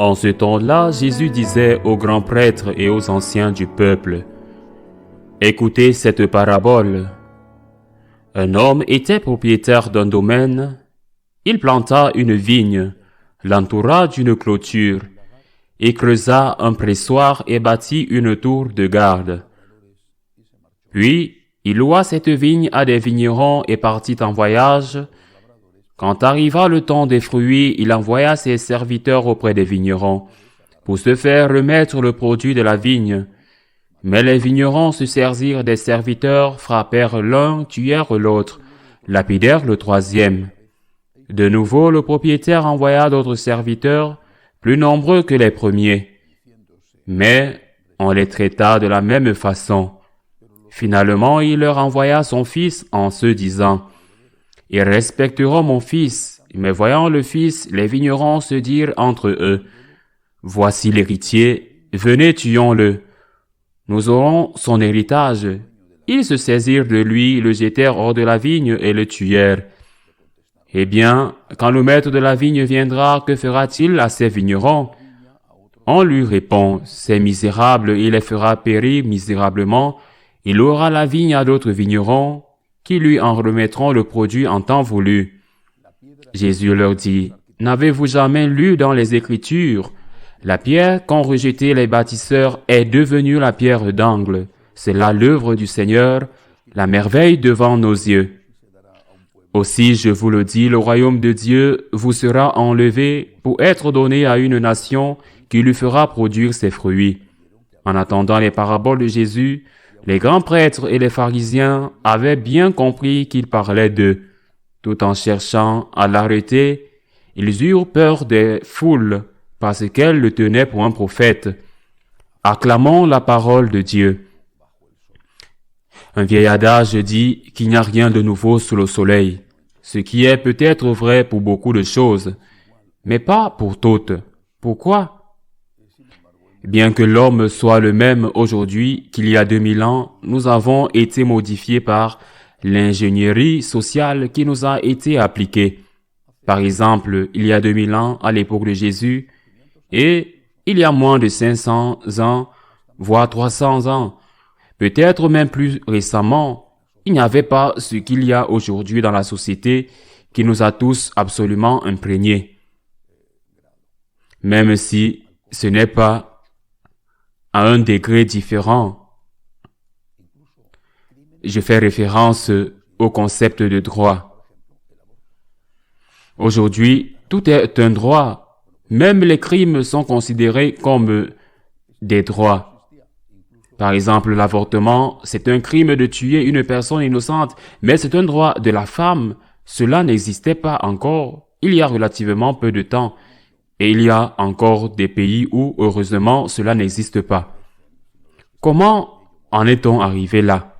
En ce temps-là, Jésus disait aux grands prêtres et aux anciens du peuple, « Écoutez cette parabole. Un homme était propriétaire d'un domaine. Il planta une vigne, l'entoura d'une clôture, et creusa un pressoir et bâtit une tour de garde. Puis, il loua cette vigne à des vignerons et partit en voyage. Quand arriva le temps des fruits, il envoya ses serviteurs auprès des vignerons pour se faire remettre le produit de la vigne. Mais les vignerons se saisirent des serviteurs, frappèrent l'un, tuèrent l'autre, lapidèrent le troisième. De nouveau, le propriétaire envoya d'autres serviteurs, plus nombreux que les premiers. Mais on les traita de la même façon. Finalement, il leur envoya son fils en se disant, « Ils respecteront mon fils. » Mais voyant le fils, les vignerons se dirent entre eux, « Voici l'héritier, venez tuons-le. Nous aurons son héritage. » Ils se saisirent de lui, le jetèrent hors de la vigne et le tuèrent. Eh bien, quand le maître de la vigne viendra, que fera-t-il à ces vignerons? On lui répond, « Ces misérables, il les fera périr misérablement. Il aura la vigne à d'autres vignerons, qui lui en remettront le produit en temps voulu. » Jésus leur dit, « N'avez-vous jamais lu dans les Écritures, la pierre qu'ont rejetée les bâtisseurs est devenue la pierre d'angle. C'est là l'œuvre du Seigneur, la merveille devant nos yeux. Aussi, je vous le dis, le royaume de Dieu vous sera enlevé pour être donné à une nation qui lui fera produire ses fruits. » En attendant les paraboles de Jésus, les grands prêtres et les pharisiens avaient bien compris qu'il parlait d'eux. Tout en cherchant à l'arrêter, ils eurent peur des foules parce qu'elles le tenaient pour un prophète. Acclamons la parole de Dieu. Un vieil adage dit qu'il n'y a rien de nouveau sous le soleil, ce qui est peut-être vrai pour beaucoup de choses, mais pas pour toutes. Pourquoi? Bien que l'homme soit le même aujourd'hui qu'il y a 2000 ans, nous avons été modifiés par l'ingénierie sociale qui nous a été appliquée. Par exemple, il y a 2000 ans, à l'époque de Jésus, et il y a moins de 500 ans, voire 300 ans, peut-être même plus récemment, il n'y avait pas ce qu'il y a aujourd'hui dans la société qui nous a tous absolument imprégnés. Même si ce n'est pas à un degré différent. Je fais référence au concept de droit. Aujourd'hui, tout est un droit. Même les crimes sont considérés comme des droits. Par exemple, l'avortement, c'est un crime de tuer une personne innocente, mais c'est un droit de la femme. Cela n'existait pas encore il y a relativement peu de temps. Et il y a encore des pays où, heureusement, cela n'existe pas. Comment en est-on arrivé là?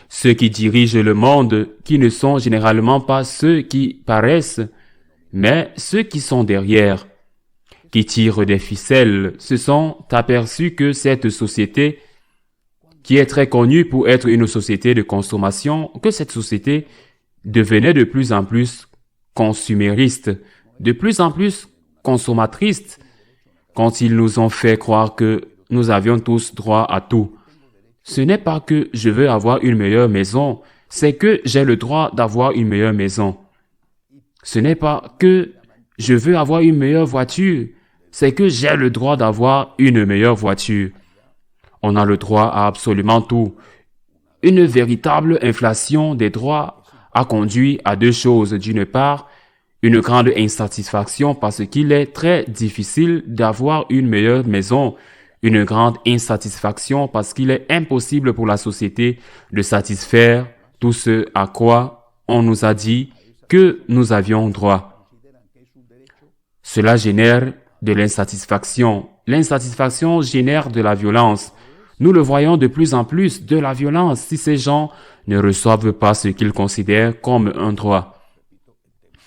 Ceux qui dirigent le monde, qui ne sont généralement pas ceux qui paraissent, mais ceux qui sont derrière, qui tirent des ficelles, se sont aperçus que cette société, qui est très connue pour être une société de consommation, que cette société devenait de plus en plus consumériste, de plus en plus consommatrice, quand ils nous ont fait croire que nous avions tous droit à tout. Ce n'est pas que je veux avoir une meilleure maison, c'est que j'ai le droit d'avoir une meilleure maison. Ce n'est pas que je veux avoir une meilleure voiture, c'est que j'ai le droit d'avoir une meilleure voiture. On a le droit à absolument tout. Une véritable inflation des droits a conduit à deux choses. D'une part, une grande insatisfaction parce qu'il est très difficile d'avoir une meilleure maison. Une grande insatisfaction parce qu'il est impossible pour la société de satisfaire tout ce à quoi on nous a dit que nous avions droit. Cela génère de l'insatisfaction. L'insatisfaction génère de la violence. Nous le voyons de plus en plus, de la violence, si ces gens ne reçoivent pas ce qu'ils considèrent comme un droit.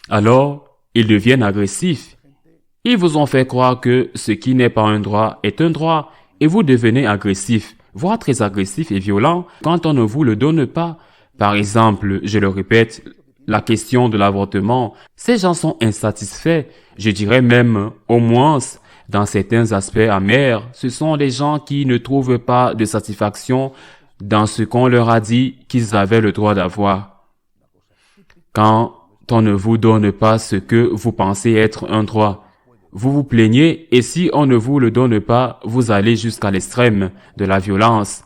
Alors, ils deviennent agressifs. Ils vous ont fait croire que ce qui n'est pas un droit est un droit et vous devenez agressif, voire très agressif et violent quand on ne vous le donne pas. Par exemple, je le répète, la question de l'avortement, ces gens sont insatisfaits Je dirais même, au moins, dans certains aspects amers, ce sont les gens qui ne trouvent pas de satisfaction dans ce qu'on leur a dit qu'ils avaient le droit d'avoir. Quand on ne vous donne pas ce que vous pensez être un droit, vous vous plaignez et si on ne vous le donne pas, vous allez jusqu'à l'extrême de la violence.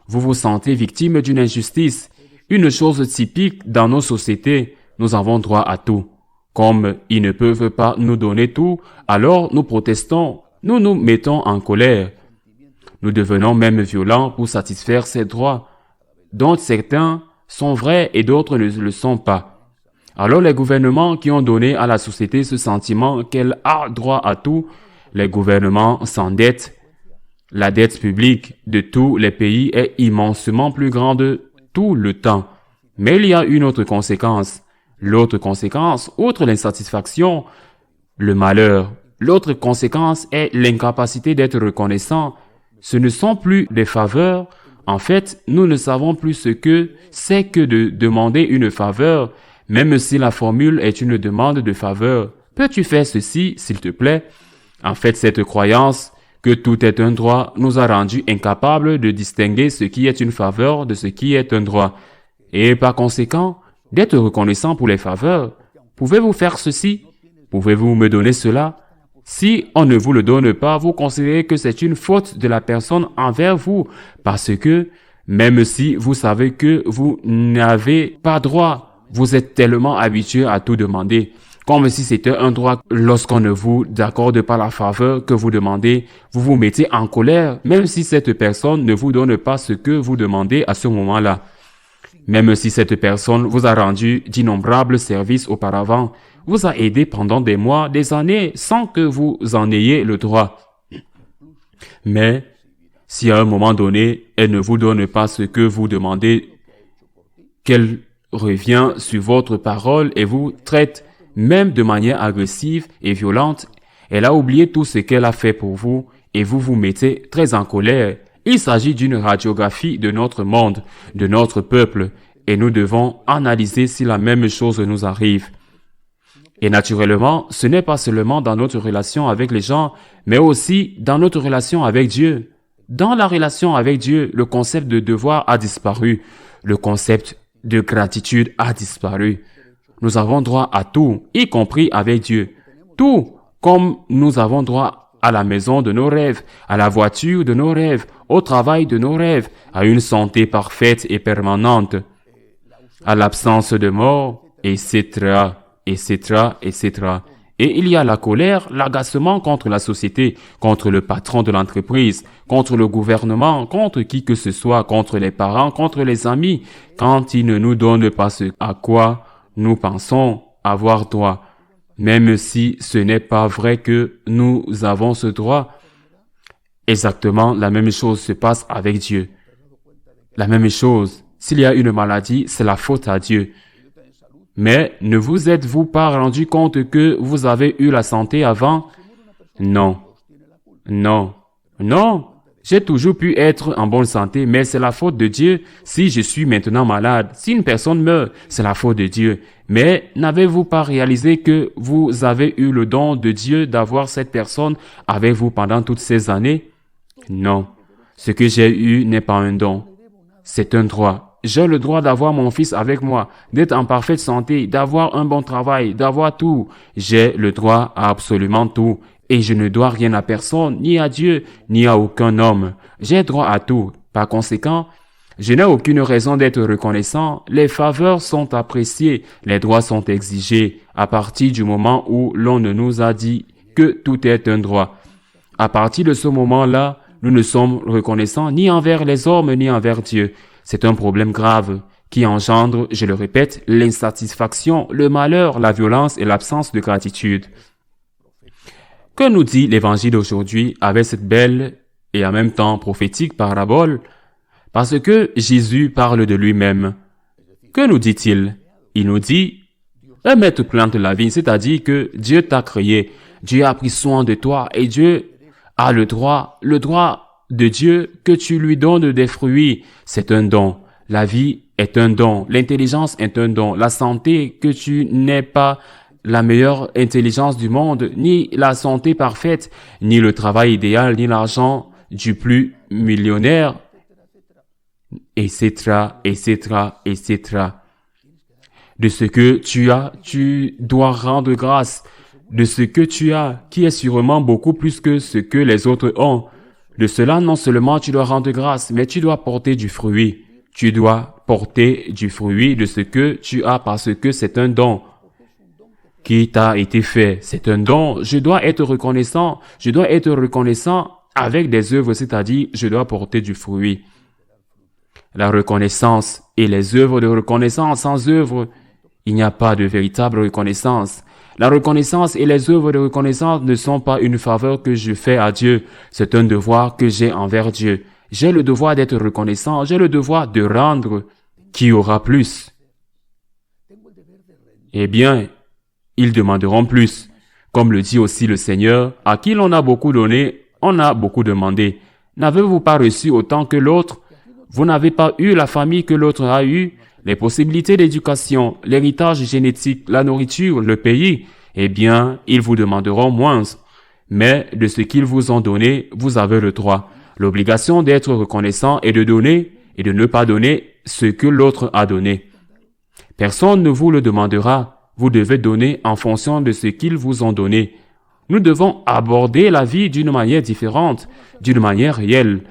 Vous vous sentez victime d'une injustice. Une chose typique dans nos sociétés, nous avons droit à tout. Comme ils ne peuvent pas nous donner tout, alors nous protestons, nous nous mettons en colère. Nous devenons même violents pour satisfaire ces droits, dont certains sont vrais et d'autres ne le sont pas. Alors les gouvernements qui ont donné à la société ce sentiment qu'elle a droit à tout, les gouvernements s'endettent. La dette publique de tous les pays est immensement plus grande tout le temps. Mais il y a une autre conséquence. L'autre conséquence, outre l'insatisfaction, le malheur, l'autre conséquence est l'incapacité d'être reconnaissant. Ce ne sont plus des faveurs. En fait, nous ne savons plus ce que c'est que de demander une faveur, même si la formule est une demande de faveur. Peux-tu faire ceci, s'il te plaît? En fait, cette croyance que tout est un droit nous a rendus incapables de distinguer ce qui est une faveur de ce qui est un droit. Et par conséquent, d'être reconnaissant pour les faveurs. Pouvez-vous faire ceci? Pouvez-vous me donner cela? Si on ne vous le donne pas, vous considérez que c'est une faute de la personne envers vous, parce que même si vous savez que vous n'avez pas droit, vous êtes tellement habitué à tout demander, comme si c'était un droit. Lorsqu'on ne vous accorde pas la faveur que vous demandez, vous vous mettez en colère, même si cette personne ne vous donne pas ce que vous demandez à ce moment-là. Même si cette personne vous a rendu d'innombrables services auparavant, vous a aidé pendant des mois, des années, sans que vous en ayez le droit. Mais, si à un moment donné, elle ne vous donne pas ce que vous demandez, qu'elle revient sur votre parole et vous traite même de manière agressive et violente, elle a oublié tout ce qu'elle a fait pour vous et vous vous mettez très en colère. Il s'agit d'une radiographie de notre monde, de notre peuple, et nous devons analyser si la même chose nous arrive. Et naturellement, ce n'est pas seulement dans notre relation avec les gens, mais aussi dans notre relation avec Dieu. Dans la relation avec Dieu, le concept de devoir a disparu. Le concept de gratitude a disparu. Nous avons droit à tout, y compris avec Dieu. Tout, comme nous avons droit à la maison de nos rêves, à la voiture de nos rêves, au travail de nos rêves, à une santé parfaite et permanente, à l'absence de mort, etc., etc., etc. Et il y a la colère, l'agacement contre la société, contre le patron de l'entreprise, contre le gouvernement, contre qui que ce soit, contre les parents, contre les amis, quand ils ne nous donnent pas ce à quoi nous pensons avoir droit. Même si ce n'est pas vrai que nous avons ce droit, exactement la même chose se passe avec Dieu. La même chose. S'il y a une maladie, c'est la faute à Dieu. Mais ne vous êtes-vous pas rendu compte que vous avez eu la santé avant? Non. Non. Non. J'ai toujours pu être en bonne santé, mais c'est la faute de Dieu si je suis maintenant malade. Si une personne meurt, c'est la faute de Dieu. Mais n'avez-vous pas réalisé que vous avez eu le don de Dieu d'avoir cette personne avec vous pendant toutes ces années? Non. Ce que j'ai eu n'est pas un don. C'est un droit. J'ai le droit d'avoir mon fils avec moi, d'être en parfaite santé, d'avoir un bon travail, d'avoir tout. J'ai le droit à absolument tout. Et je ne dois rien à personne, ni à Dieu, ni à aucun homme. J'ai droit à tout. Par conséquent, je n'ai aucune raison d'être reconnaissant. Les faveurs sont appréciées, les droits sont exigés à partir du moment où l'on ne nous a dit que tout est un droit. À partir de ce moment-là, nous ne sommes reconnaissants ni envers les hommes ni envers Dieu. C'est un problème grave qui engendre, je le répète, l'insatisfaction, le malheur, la violence et l'absence de gratitude. Que nous dit l'évangile d'aujourd'hui avec cette belle et en même temps prophétique parabole? Parce que Jésus parle de lui-même. Que nous dit-il? Il nous dit, un maître plante la vigne, c'est-à-dire que Dieu t'a créé, Dieu a pris soin de toi et Dieu a le droit de Dieu que tu lui donnes des fruits. C'est un don. La vie est un don. L'intelligence est un don. La santé que tu n'es pas la meilleure intelligence du monde, ni la santé parfaite, ni le travail idéal, ni l'argent du plus millionnaire, etc., etc., etc. De ce que tu as, tu dois rendre grâce. De ce que tu as, qui est sûrement beaucoup plus que ce que les autres ont. De cela, non seulement tu dois rendre grâce, mais tu dois porter du fruit. Tu dois porter du fruit de ce que tu as parce que c'est un don qui t'a été fait. C'est un don. Je dois être reconnaissant. Je dois être reconnaissant avec des œuvres, c'est-à-dire je dois porter du fruit. La reconnaissance et les œuvres de reconnaissance, sans œuvres, il n'y a pas de véritable reconnaissance. La reconnaissance et les œuvres de reconnaissance ne sont pas une faveur que je fais à Dieu. C'est un devoir que j'ai envers Dieu. J'ai le devoir d'être reconnaissant. J'ai le devoir de rendre. Qui aura plus? Eh bien, ils demanderont plus. Comme le dit aussi le Seigneur, à qui l'on a beaucoup donné, on a beaucoup demandé. N'avez-vous pas reçu autant que l'autre? Vous n'avez pas eu la famille que l'autre a eue, les possibilités d'éducation, l'héritage génétique, la nourriture, le pays? Eh bien, ils vous demanderont moins. Mais de ce qu'ils vous ont donné, vous avez le droit. L'obligation d'être reconnaissant et de donner et de ne pas donner ce que l'autre a donné. Personne ne vous le demandera. Vous devez donner en fonction de ce qu'ils vous ont donné. Nous devons aborder la vie d'une manière différente, d'une manière réelle,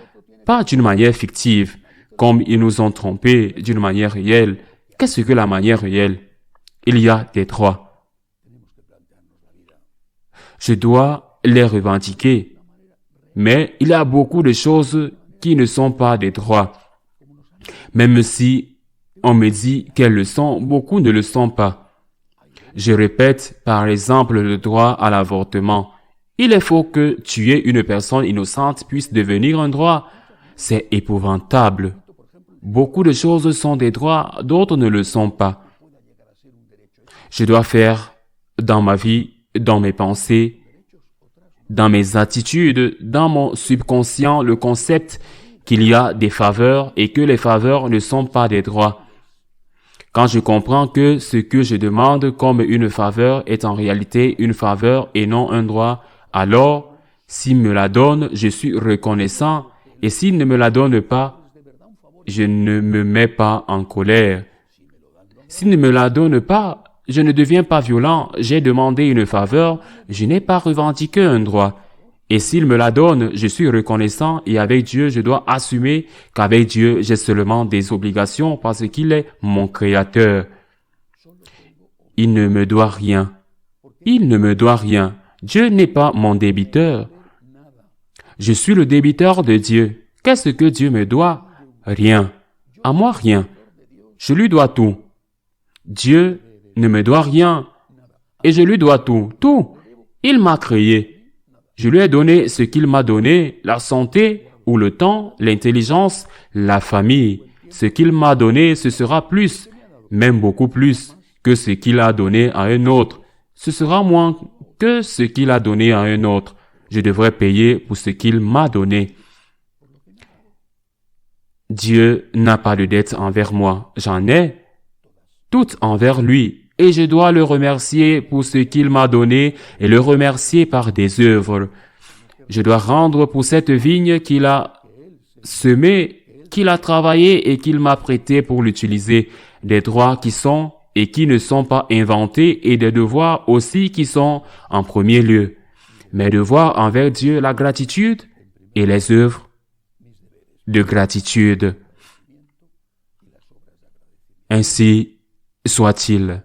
pas d'une manière fictive, comme ils nous ont trompés d'une manière réelle. Qu'est-ce que la manière réelle? Il y a des droits. Je dois les revendiquer. Mais il y a beaucoup de choses qui ne sont pas des droits. Même si on me dit qu'elles le sont, beaucoup ne le sont pas. Je répète, par exemple, le droit à l'avortement. Il est faux que tuer une personne innocente puisse devenir un droit. C'est épouvantable. Beaucoup de choses sont des droits, d'autres ne le sont pas. Je dois faire dans ma vie, dans mes pensées, dans mes attitudes, dans mon subconscient, le concept qu'il y a des faveurs et que les faveurs ne sont pas des droits. Quand je comprends que ce que je demande comme une faveur est en réalité une faveur et non un droit, alors, s'il me la donne, je suis reconnaissant, et s'il ne me la donne pas, je ne me mets pas en colère. S'il ne me la donne pas, je ne deviens pas violent, j'ai demandé une faveur, je n'ai pas revendiqué un droit. Et s'il me la donne, je suis reconnaissant et avec Dieu, je dois assumer qu'avec Dieu, j'ai seulement des obligations parce qu'il est mon créateur. Il ne me doit rien. Il ne me doit rien. Dieu n'est pas mon débiteur. Je suis le débiteur de Dieu. Qu'est-ce que Dieu me doit? Rien. À moi, rien. Je lui dois tout. Dieu ne me doit rien et je lui dois tout. Tout. Il m'a créé. Je lui ai donné ce qu'il m'a donné, la santé ou le temps, l'intelligence, la famille. Ce qu'il m'a donné, ce sera plus, même beaucoup plus, que ce qu'il a donné à un autre. Ce sera moins que ce qu'il a donné à un autre. Je devrais payer pour ce qu'il m'a donné. Dieu n'a pas de dette envers moi. J'en ai toute envers lui. Et je dois le remercier pour ce qu'il m'a donné et le remercier par des œuvres. Je dois rendre pour cette vigne qu'il a semée, qu'il a travaillée et qu'il m'a prêtée pour l'utiliser, des droits qui sont et qui ne sont pas inventés et des devoirs aussi qui sont en premier lieu. Mes devoirs envers Dieu, la gratitude et les œuvres de gratitude. Ainsi soit-il.